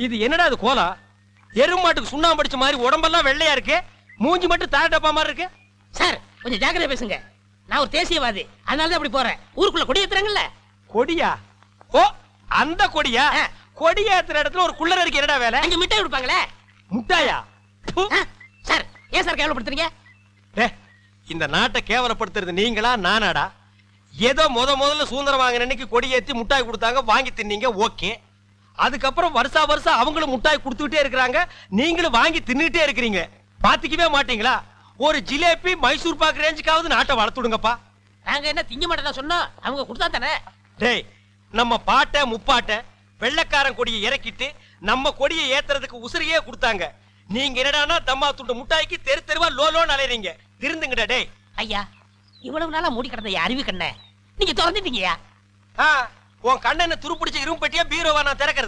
இது என்னடா இது கோலா? எருமாட்டுக்கு சுண்ணாம்பு அடிச்ச மாதிரி உடம்பெல்லாம் வெள்ளையா இருக்கு, மூஞ்சி மட்டும் தார டப்பா மாதிரி இருக்கு. சார் கொஞ்சம் ஜாக்கிரதை பேசுங்க. நான் ஒரு தேசியவாதி, அதனால தான் அப்படி போறேன். ஊருக்குள்ள கொடி ஏத்துறாங்கல்ல. கொடியா? ஓ அந்த கொடியா? கொடி ஏத்துற இடத்துல ஒரு குள்ளர் இருக்கு, என்னடா வேலை? அங்க மிட்டாய் கொடுப்பாங்களே. முட்டாயா? சார் ஏன் சார் கேவலப்படுத்துறீங்க? இந்த நாட்டை கேவலப்படுத்துறது நீங்களா நானாடா? ஏதோ முதல்ல சுதந்திரம் வாங்கின அன்னைக்கு கொடி ஏத்தி முட்டாய் கொடுத்தாங்க, வாங்கி தின்னீங்க, ஓகே. அதுக்கப்புறம் வருஷம் அவங்களும் முட்டாய் கொடுத்துக்கிட்டே இருக்கிறாங்க, நீங்களும் வாங்கி தின்னுட்டே இருக்கிறீங்க. பாத்துக்கவே மாட்டீங்களா? ஒரு ஜிலேபி மைசூர் பாக்கு ரேஞ்சுக்காவது நாட்டை வளர்த்துடுங்கப்பா. நாங்க என்ன திங்க மாட்டேன் சொன்னோம், அவங்க கொடுத்தா தானே. டேய், நம்ம பாட்ட முப்பாட்ட வெள்ளக்காரன் கொடியை இறக்கிட்டு நம்ம கொடியை ஏத்துறதுக்கு உசிரியே கொடுத்தாங்க. நீங்க என்னடானா தம்மா துண்டு முட்டாய்க்கு தெரு தெருவா லோலோன்னு அலையறீங்க. திருந்துங்கடா டேய். ஐயா, இவ்வளவு நாளா மூடி கிடந்த அறிவு கண்ண நீங்க திறந்துட்டீங்கயா. உன் கண்ணனை துருப்பிடிச்ச இரும்பு பெட்டியா பீரோவா நான் திறக்கிறது?